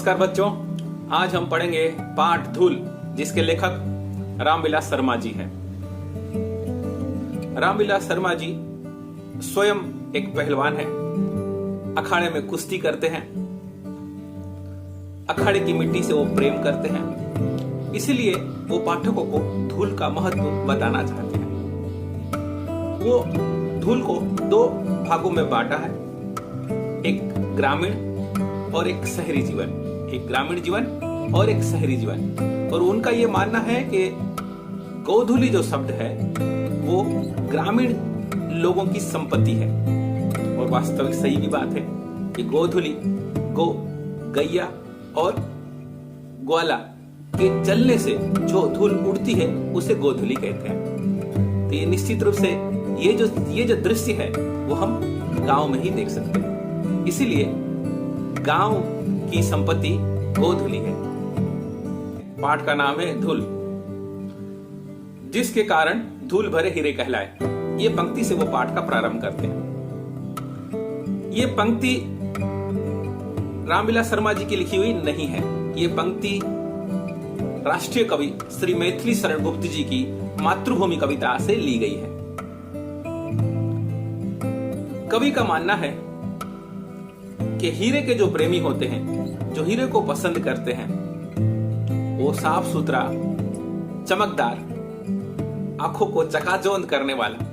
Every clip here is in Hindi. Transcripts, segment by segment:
नमस्कार बच्चों, आज हम पढ़ेंगे पाठ धूल, जिसके लेखक रामविलास शर्मा जी हैं। रामविलास शर्मा जी स्वयं एक पहलवान हैं, अखाड़े में कुश्ती करते हैं, अखाड़े की मिट्टी से वो प्रेम करते हैं, इसीलिए वो पाठकों को धूल का महत्व बताना चाहते हैं। वो धूल को दो भागों में बांटा है, एक ग्रामीण और एक शहरी जीवन, एक ग्रामीण जीवन और एक शहरी जीवन। और उनका ये मानना है कि गोधूली जो शब्द है वो ग्रामीण लोगों की संपत्ति है, और वास्तविक सही भी बात है कि गोधूली गो, गैया और ग्वाला के जलने से जो धूल उड़ती है उसे गोधूली कहते हैं। तो ये निश्चित रूप से ये जो दृश्य है वो हम गांव में ही देख सकते हैं, इसीलिए गांव की संपत्ति गोधूली है। पाठ का नाम है धूल, जिसके कारण धूल भरे हीरे कहलाए। ये पंक्ति से वो पाठ का प्रारंभ करते हैं। ये पंक्ति रामविलास शर्मा जी की लिखी हुई नहीं है, ये पंक्ति राष्ट्रीय कवि श्री मैथिली शरण गुप्त जी की मातृभूमि कविता से ली गई है। कवि का मानना है कि हीरे के जो प्रेमी होते हैं, जो हीरे को पसंद करते हैं, वो साफ सुथरा, चमकदार, आंखों को चकाचौंध करने वाला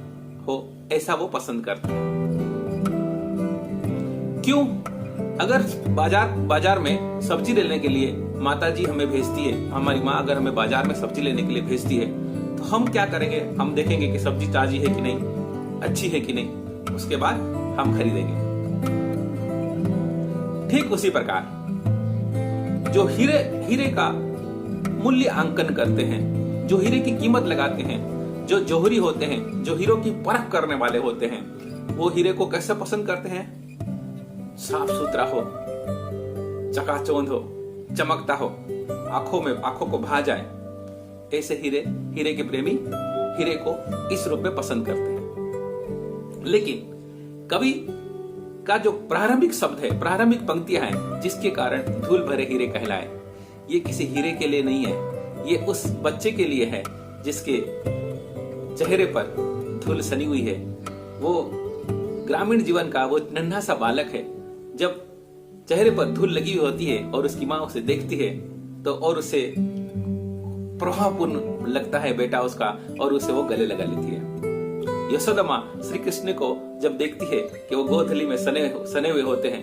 हो, ऐसा वो पसंद करते हैं। क्यों? अगर बाजार में सब्जी लेने के लिए माता जी हमें भेजती है, हमारी माँ अगर हमें बाजार में सब्जी लेने के लिए भेजती है, तो हम क्या करेंगे? हम देखेंगे कि सब्जी ताजी है कि नहीं, अच्छी है कि नहीं, उसके बाद हम खरीदेंगे। ठीक उसी प्रकार जो हीरे का मूल्य आंकन करते हैं, जो हीरे की कीमत लगाते हैं, जो जौहरी होते हैं, जो हीरों की परख करने वाले होते हैं, वो हीरे को कैसे पसंद करते हैं? साफ सुथरा हो, चकाचौंध हो, चमकता हो, आंखों को भा जाए, ऐसे हीरे के प्रेमी हीरे को इस रूप में पसंद करते हैं। लेकिन कवि का जो प्रारंभिक शब्द है, प्रारंभिक पंक्तियां हैं, जिसके कारण धूल भरे हीरे कहलाए, ये किसी हीरे के लिए नहीं है, ये उस बच्चे के लिए है जिसके चेहरे पर धूल सनी हुई है। वो ग्रामीण जीवन का वो नन्हा सा बालक है, जब चेहरे पर धूल लगी हुई होती है और उसकी माँ उसे देखती है तो और उसे प्रभावपूर्ण लगता है बेटा उसका, और उसे वो गले लगा लेती है। यशोदा माँ श्री कृष्ण को जब देखती है कि वो गोधूली में सने हुए होते हैं,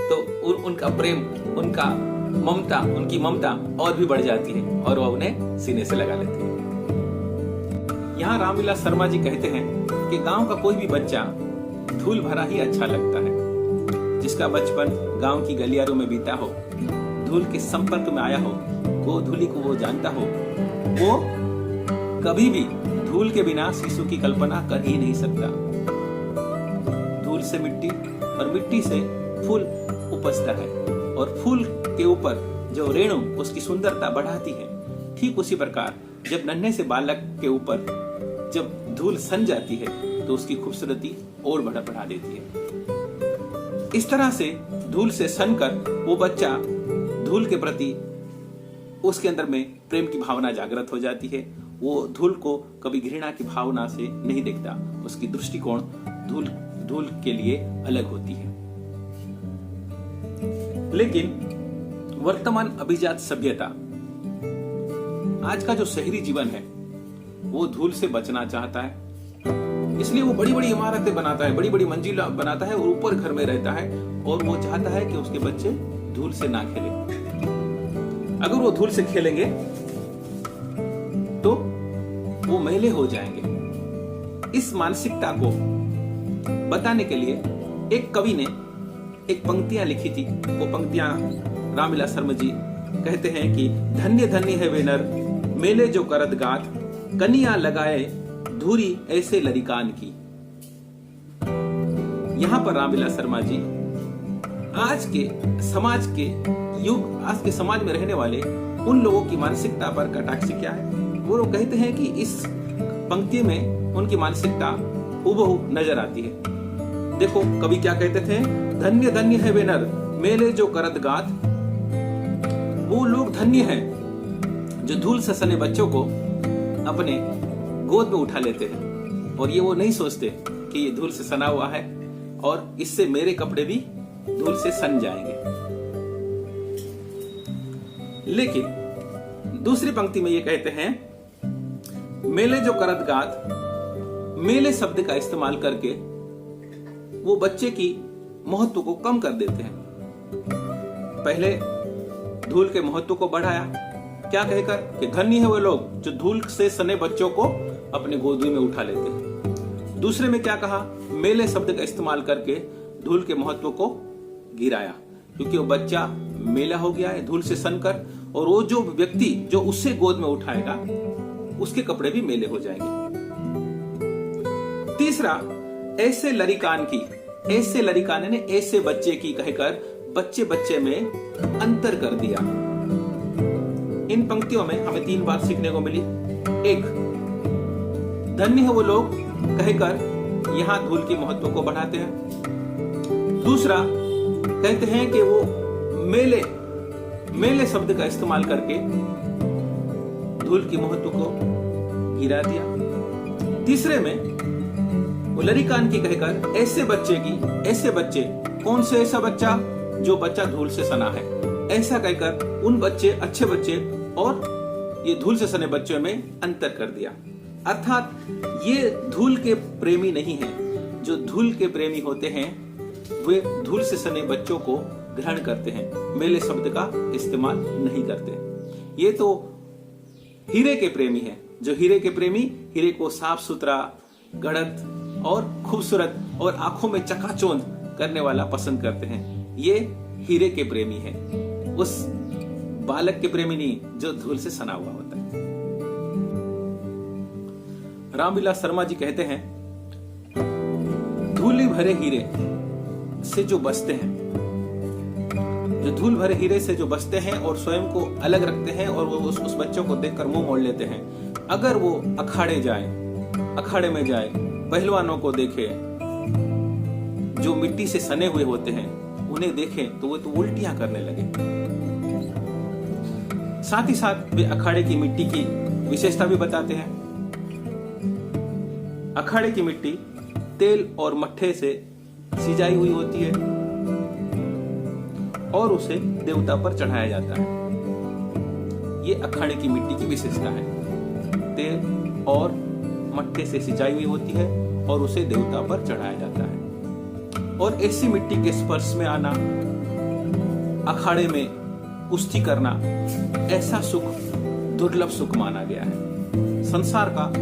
तो उनका प्रेम, उनकी ममता और भी बढ़ जाती है और वह उन्हें सीने से लगा लेती है। यहाँ रामविलास शर्मा जी कहते हैं कि गांव का कोई भी बच्चा धूल भरा ही अच्छा लगता है। जिसका बचपन गांव की गलियारों में बीता हो, धूल के संपर्क में आया हो, गोधूली को वो जानता हो, वो कभी भी धूल के बिना शिशु की कल्पना कर ही नहीं सकता। धूल से मिट्टी और मिट्टी से फूल उपजता है, और फूल के ऊपर जो रेणु उसकी सुंदरता बढ़ाती है। ठीक उसी प्रकार जब नन्हे से बालक के ऊपर जब धूल सन जाती है तो उसकी खूबसूरती और बढ़ा देती है। इस तरह से धूल से सनकर वो बच्चा धूल के प्रति उसके अंदर में प्रेम की भावना जागृत हो जाती है। वो धूल को कभी घृणा की भावना से नहीं देखता, उसकी दृष्टिकोण धूल के लिए अलग होती है। लेकिन वर्तमान अभिजात सभ्यता, आज का जो शहरी जीवन है, वो धूल से बचना चाहता है, इसलिए वो बड़ी बड़ी इमारतें बनाता है, बड़ी बड़ी मंजिल बनाता है और ऊपर घर में रहता है, और वो चाहता है कि उसके बच्चे धूल से ना खेलें। अगर वो धूल से खेलेंगे तो वो मैले हो जाएंगे। इस मानसिकता को बताने के लिए एक कवि ने एक पंक्तियां लिखी थी। वो पंक्तियां रामविलास शर्मा जी कहते हैं कि धन्य धन्य है वे नर, मेले जो करत गात, कनिया लगाए धूरी ऐसे लरिकान की। यहां पर रामविलास शर्मा जी आज के समाज के युग, आज के समाज में रहने वाले उन लोगों की मानसिकता पर कटाक्ष क्या है, वो लोग कहते हैं कि इस पंक्ति में उनकी मानसिकता हूबहू नजर आती है। देखो कवि क्या कहते थे, धन्य धन्य है वे नर, मेले जो करत गात, वो लोग धन्य हैं जो धूल से सने बच्चों को अपने गोद में उठा लेते हैं और ये वो नहीं सोचते कि ये धूल से सना हुआ है और इससे मेरे कपड़े भी धूल से सन जाएंगे। लेकिन दूसरी पंक्ति में ये कहते हैं, मेले जो करत गात, मेले शब्द का इस्तेमाल करके वो बच्चे की महत्व को कम कर देते हैं। पहले धूल के महत्व को बढ़ाया, क्या कहकर कि धन्य है वो लोग जो धूल से सने बच्चों को अपने गोदी में उठा लेते हैं। दूसरे में क्या कहा, मेले शब्द का इस्तेमाल करके धूल के महत्व को गिराया, क्योंकि वो बच्चा मेला हो गया है धूल से सनकर, और वो जो व्यक्ति जो उससे गोद में उठाएगा उसके कपड़े भी मेले हो जाएंगे। तीसरा, ऐसे लरिकान की, ऐसे लरिकाने ने ऐसे बच्चे की कहकर बच्चे बच्चे में अंतर कर दिया। इन पंक्तियों में हमें 3 बात सीखने को मिली। एक, धन्य है वो लोग कहकर यहां धूल की महत्व को बढ़ाते हैं। दूसरा, कहते हैं कि वो मेले, मेले शब्द का इस्तेमाल करके धूल की महत्व को गिरा दिया। तीसरे में वो लरिकान की कहकर ऐसे बच्चे की, ऐसे बच्चे, कौन से ऐसा बच्चा जो बच्चा धूल से सना है, ऐसा कहकर उन बच्चे, अच्छे बच्चे और ये धूल से सने बच्चों में अंतर कर दिया। अर्थात ये धूल के प्रेमी नहीं हैं। जो धूल के प्रेमी होते हैं वे धूल से सने बच्चों को ग्रहण करते हैं, मेले शब्द का इस्तेमाल नहीं करते। ये तो हीरे के प्रेमी हैं। जो हीरे के प्रेमी हीरे को साफ सुथरा, गढ़त और खूबसूरत और आंखों में चकाचौंध करने वाला पसंद करते हैं। ये हीरे के प्रेमी हैं, उस बालक के प्रेमी नहीं जो धूल से सना हुआ होता है। रामविलास शर्मा जी कहते हैं, धूली भरे हीरे से जो बचते हैं, जो धूल भरे हीरे से जो बचते हैं और स्वयं को अलग रखते हैं और वो उस बच्चों को देखकर मुंह मोड़ लेते हैं, अगर वो अखाड़े जाए, अखाड़े में जाए, पहलवानों को देखे जो मिट्टी से सने हुए होते हैं, उन्हें देखें तो वो तो उल्टियां करने लगे। साथ ही साथ वे अखाड़े की मिट्टी की विशेषता भी बताते हैं। अखाड़े की मिट्टी तेल और मट्ठे से सिंचाई हुई होती है और उसे देवता पर चढ़ाया जाता है। ये अखाड़े की मिट्टी की विशेषता है। तेल और मट्ठे से सिंचाई हुई होती है और उसे देवता पर चढ़ाया जाता है। और ऐसी मिट्टी के स्पर्श में आना, अखाड़े में कुश्ती करना, ऐसा सुख दुर्लभ सुख माना गया है। संसार का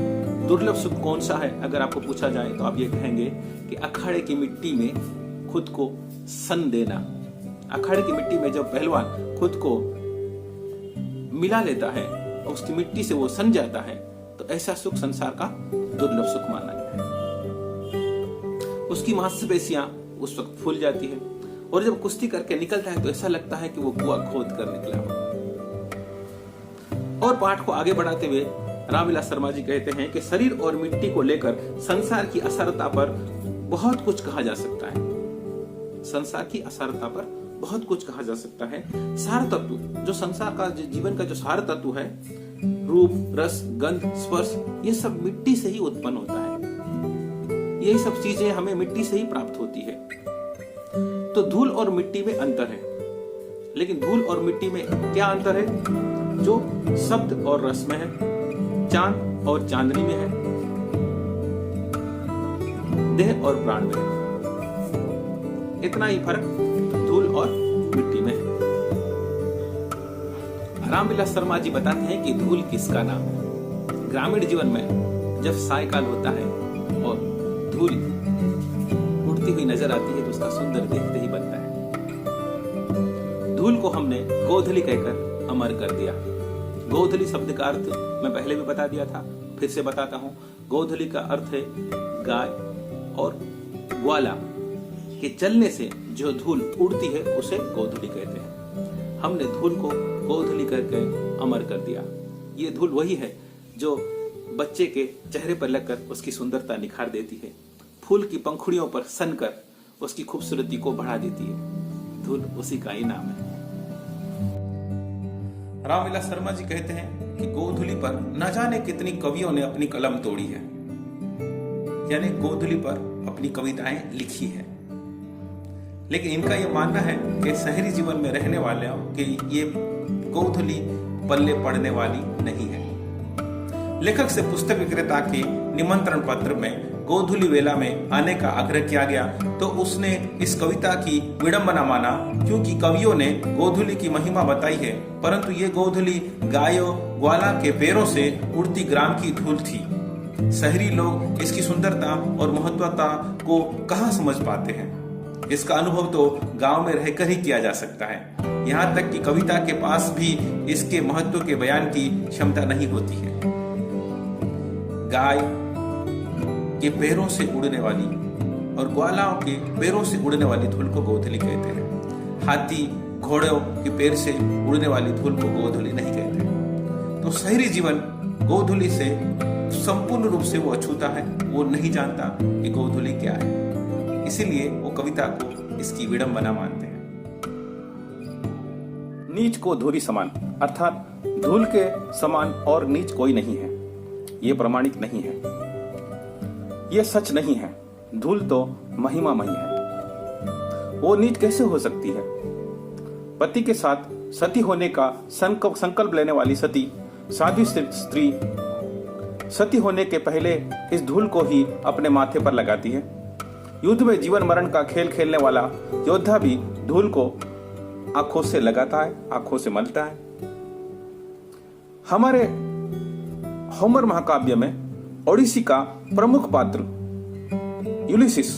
दुर्लभ सुख कौन सा है अगर आपको पूछा जाए तो आप ये कहेंगे कि अखाड़े की मिट्टी में खुद को सन देना। अखाड़े की मिट्टी में जब पहलवान खुद को मिला लेता है और उसकी मिट्टी से वो सन जाता है तो ऐसा सुख संसार का दुर्लभ सुख माना गया है। उसकी मांसपेशियां उस वक्त फूल जाती है और जब कुश्ती करके निकलता है तो ऐसा लगता है कि वो कुआं खोद कर निकला हो। और पाठ को आगे बढ़ाते हुए रामविलास शर्मा जी कहते हैं कि शरीर और मिट्टी को लेकर संसार की असारता पर बहुत कुछ कहा जा सकता है। संसार की असारता पर बहुत कुछ कहा जा सकता है। सार तत्व, जो संसार का जीवन का जो सार तत्व है, रूप, रस, गंध, स्पर्श, ये सब मिट्टी से ही उत्पन्न होता है। ये सब चीजें हमें मिट्टी से ही प्राप्त होती है। तो धूल और मिट्टी में अंतर है, लेकिन धूल और मिट्टी में क्या अंतर है? जो शब्द और रस में है, चांद और चांदनी में है, देह और प्राण में है। इतना ही फर्क धूल और मिट्टी में है। रामविलास शर्मा जी बताते हैं कि धूल किसका नाम है। ग्रामीण जीवन में जब सायकाल होता है और धूल उड़ती हुई नजर आती है तो उसका सुंदर देखते ही बनता है। धूल को हमने गोधली कहकर अमर कर दिया। गोधली शब्द का अर्थ मैं पहले भी बता दिया था, फिर से बताता हूँ। गोधली का अर्थ है गाय, और ग्वाला के चलने से जो धूल उड़ती है उसे गोधली कहते हैं। हमने धूल को गोधली करके अमर कर दिया। ये धूल वही है जो बच्चे के चेहरे पर लगकर उसकी सुंदरता निखार देती है, फूल की पंखुड़ियों पर सनकर उसकी खूबसूरती को बढ़ा देती है। धूल उसी का ही नाम है। रामविलास शर्मा जी कहते हैं कि गोधूली पर न जाने कितनी कवियों ने अपनी कलम तोड़ी है, यानी गोधूली पर अपनी कविताएं लिखी है। लेकिन इनका यह मानना है कि शहरी जीवन में रहने वाले कि ये गोधूली पल्ले पड़ने वाली नहीं है। लेखक से पुस्तक विक्रेता के निमंत्रण पत्र में गोधूली वेला में आने का आग्रह किया गया तो उसने इस कविता की विडंबना माना, क्योंकि कवियों ने गोधूली की महिमा बताई है, परंतु ये गोधूली गायों ग्वाला के पैरों से उड़ती ग्राम की धूल थी। शहरी लोग इसकी सुंदरता और महत्वता को कहाँ समझ पाते हैं। इसका अनुभव तो गांव में रहकर ही किया जा सकता है। यहाँ तक कि कविता के पास भी इसके महत्व के बयान की क्षमता नहीं होती है। गाय के पैरों से उड़ने वाली और ग्वालाओं के पैरों से उड़ने वाली धूल को गोधूली कहते हैं। हाथी घोड़ों के पैर से उड़ने वाली धूल को गोधूली नहीं कहते। तो शहरी जीवन गोधूली से संपूर्ण रूप से वो अछूता है, वो नहीं जानता कि गोधूली क्या है, इसीलिए वो कविता को इसकी विडंबना मानते हैं। नीच को धूली समान, अर्थात धूल के समान और नीच कोई नहीं है, ये प्रमाणिक नहीं है, ये सच नहीं है। धूल तो महिमामयी है, वो नीच कैसे हो सकती है। पति के साथ सती होने का संकल्प लेने वाली सती साध्वी स्त्री सती होने के पहले इस धूल को ही अपने माथे पर लगाती है। युद्ध में जीवन मरण का खेल खेलने वाला योद्धा भी धूल को आंखों से लगाता है, आंखों से मलता है। हमारे होमर महाकाव्य में ओडिसी का प्रमुख पात्र यूलिसिस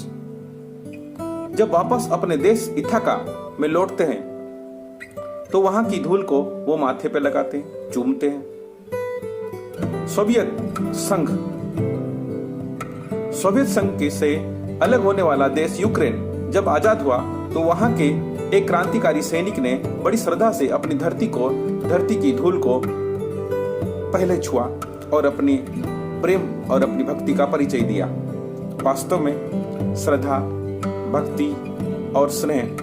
जब वापस अपने देश इथाका में लौटते हैं तो वहां की धूल को वो माथे पे लगाते हैं, चूमते हैं। सोवियत संघ से अलग होने वाला देश यूक्रेन जब आजाद हुआ तो वहां के एक क्रांतिकारी सैनिक ने बड़ी श्रद्धा से अपनी धरती की धूल को पहले छुआ और अपनी प्रेम और अपनी भक्ति का परिचय दिया। वास्तव में श्रद्धा, भक्ति और स्नेह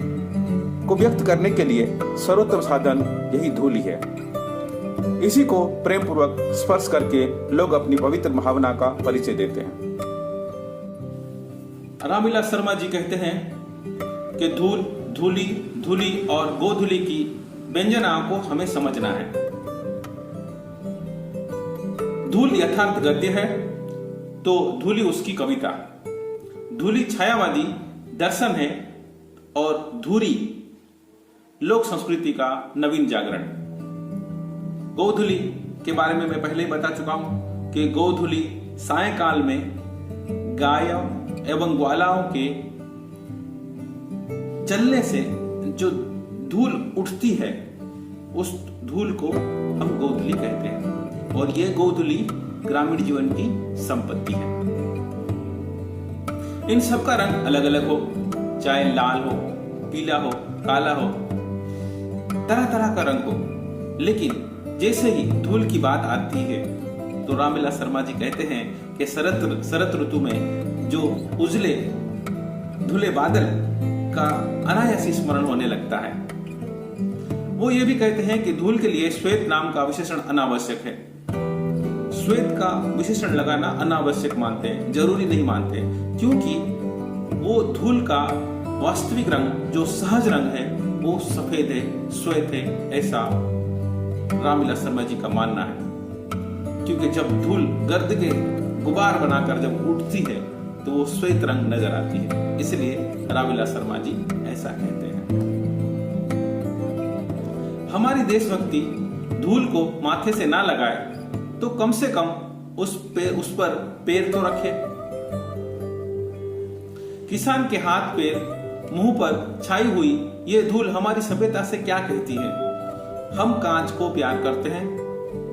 को व्यक्त करने के लिए सर्वोत्तम साधन यही धूल ही है। इसी को प्रेम पूर्वक स्पर्श करके लोग अपनी पवित्र भावना का परिचय देते हैं। रामविलास शर्मा जी कहते हैं कि धूल, धूली, धूली और गोधूली की व्यंजना को हमें समझना है। धूल यथार्थ गद्य है तो धूली उसकी कविता। धूली छायावादी दर्शन है और धूरी लोक संस्कृति का नवीन जागरण। गोधूली के बारे में मैं पहले ही बता चुका हूं कि गोधूली सायंकाल में गायों एवं ग्वालाओं के चलने से जो धूल उठती है उस धूल को हम गोधूली कहते हैं, और ये गोधूली ग्रामीण जीवन की संपत्ति है। इन सब का रंग अलग अलग हो, चाहे लाल हो, पीला हो, काला हो, तरह तरह का रंग हो, लेकिन जैसे ही धूल की बात आती है तो रामविलास शर्मा जी कहते हैं कि शरद ऋतु में जो उजले धुले बादल का अनायासी स्मरण होने लगता है। वो ये भी कहते हैं कि धूल के लिए श्वेत नाम का विशेषण अनावश्यक है। श्वेत का विशेषण लगाना अनावश्यक मानते हैं, जरूरी नहीं मानते, क्योंकि वो धूल का वास्तविक रंग जो सहज रंग है वो सफेद है, श्वेत है, ऐसा रामविलास शर्मा जी का मानना है। क्योंकि जब धूल गर्द के गुबार बनाकर जब उठती है तो वो श्वेत रंग नजर आती है, इसलिए रामविलास शर्मा जी ऐसा कहते हैं। हमारी देशभक्ति धूल को माथे से ना लगाए तो कम से कम उस पर पैर तो रखे। किसान के हाथ पैर मुंह पर छाई हुई ये धूल हमारी सभ्यता से क्या कहती है। हम कांच को प्यार करते हैं,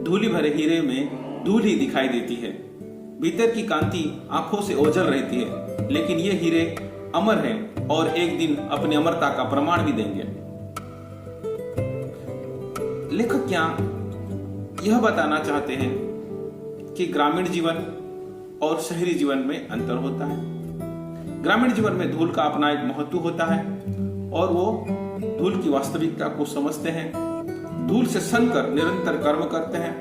धूली भरे हीरे में धूल ही दिखाई देती है, भीतर की कांति आंखों से ओझल रहती है, लेकिन ये हीरे अमर हैं और एक दिन अपनी अमरता का प्रमाण भी देंगे। लेखक यहाँ यह बताना चाहते हैं कि ग्रामीण जीवन और शहरी जीवन में अंतर होता है। ग्रामीण जीवन में धूल का अपना एक महत्व होता है और वो धूल की वास्तविकता को समझते हैं, धूल से सनकर निरंतर कर्म करते हैं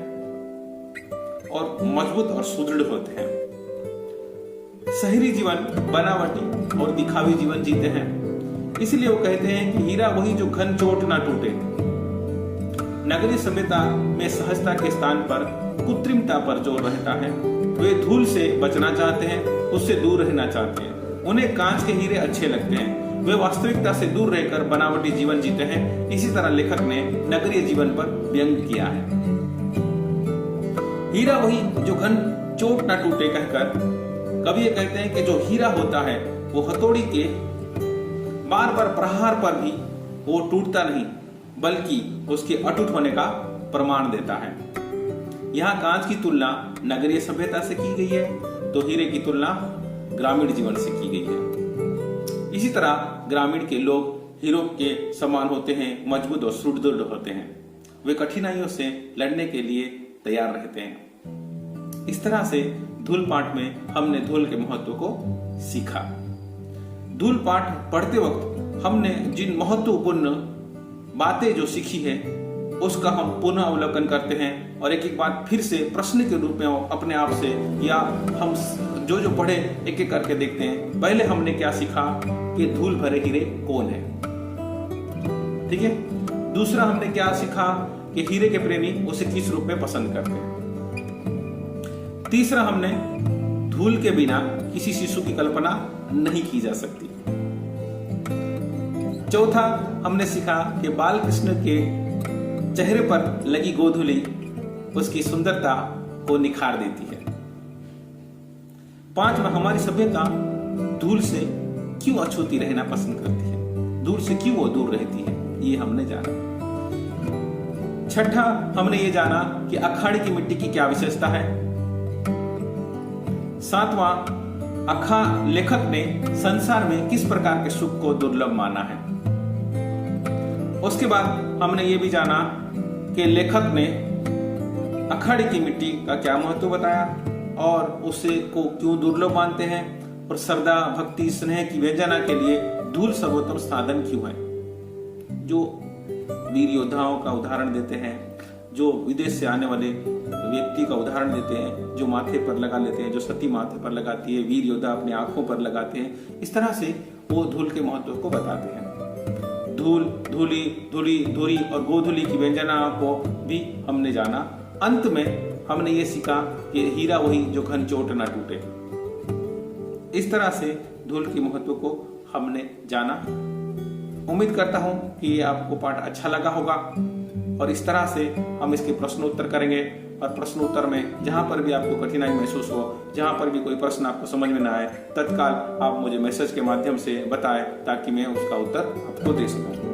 और मजबूत और सुदृढ़ होते हैं। शहरी जीवन बनावटी और दिखावी जीवन जीते हैं, इसलिए वो कहते हैं कि हीरा वही जो घन चोट ना टूटे। नगरीय सभ्यता में सहजता के स्थान पर कृत्रिमता पर जोर रहता है। वे धूल से बचना चाहते हैं, उससे दूर रहना चाहते हैं। उन्हें कांच के हीरे अच्छे लगते हैं। वे वास्तविकता से दूर रहकर बनावटी जीवन जीते हैं। इसी तरह लेखक ने नगरीय जीवन पर व्यंग किया है। हीरा वही जो घन चोट ना टूटे कहकर कवि ये कहते हैं कि जो हीरा होता है वो हथौड़ी के बार बार प्रहार पर भी वो टूटता नहीं, बल्कि उसके अटूट होने का प्रमाण देता है। यहाँ कांच की तुलना नगरीय सभ्यता से की गई है, तो हीरे की तुलना ग्रामीण जीवन से की गई है। इसी तरह ग्रामीण के लोग हीरो के समान होते हैं, मजबूत और सुदृढ़ होते हैं। वे कठिनाइयों से लड़ने के लिए तैयार रहते हैं। इस तरह से धूल पाठ में हमने धूल के महत्व को सीखा। धूल पाठ पढ़ते वक्त हमने जिन महत्वपूर्ण बातें जो सीखी है उसका हम पुनः अवलोकन करते हैं और एक एक बात फिर से प्रश्न के रूप में अपने आप से या हम जो जो पढ़े एक एक करके देखते हैं। पहले हमने क्या सीखा कि धूल भरे हीरे कौन है, ठीक है। दूसरा हमने क्या सीखा कि हीरे के प्रेमी उसे किस रूप में पसंद करते हैं। तीसरा हमने धूल के बिना किसी शिशु की कल्पना नहीं की जा सकती। चौथा हमने सीखा कि बाल कृष्ण के चेहरे पर लगी गोधूली उसकी सुंदरता को निखार देती है। पांचवा, हमारी सभ्यता धूल से क्यों अछूती रहना पसंद करती है, धूल से क्यों वो दूर रहती है, ये हमने जाना। छठा, हमने ये जाना कि अखाड़े की मिट्टी की क्या विशेषता है। सातवां, अखा लेखक ने संसार में किस प्रकार के सुख को दुर्लभ माना है। उसके बाद हमने ये भी जाना कि लेखक ने अखाड़े की मिट्टी का क्या महत्व बताया और उसे को क्यों दुर्लभ मानते हैं, और श्रद्धा भक्ति स्नेह की व्यंजना के लिए धूल सर्वोत्तम साधन क्यों है। जो वीर योद्धाओं का उदाहरण देते हैं, जो विदेश से आने वाले व्यक्ति का उदाहरण देते हैं, जो माथे पर लगा लेते हैं, जो सती माथे पर लगाती है, वीर योद्धा अपनी आंखों पर लगाते हैं, इस तरह से वो धूल के महत्व को बताते हैं। धूल, धूली, धूली, धूरी और गोधूली की व्यंजना को भी हमने जाना। अंत में हमने ये सीखा कि हीरा वही जो घन चोट ना टूटे। इस तरह से धूल के महत्व को हमने जाना। उम्मीद करता हूं कि ये आपको पाठ अच्छा लगा होगा और इस तरह से हम इसके प्रश्न उत्तर करेंगे और प्रश्न उत्तर में जहां पर भी आपको कठिनाई महसूस हो, जहां पर भी कोई प्रश्न आपको समझ में ना आए, तत्काल आप मुझे मैसेज के माध्यम से बताएं ताकि मैं उसका उत्तर आपको दे सकूं।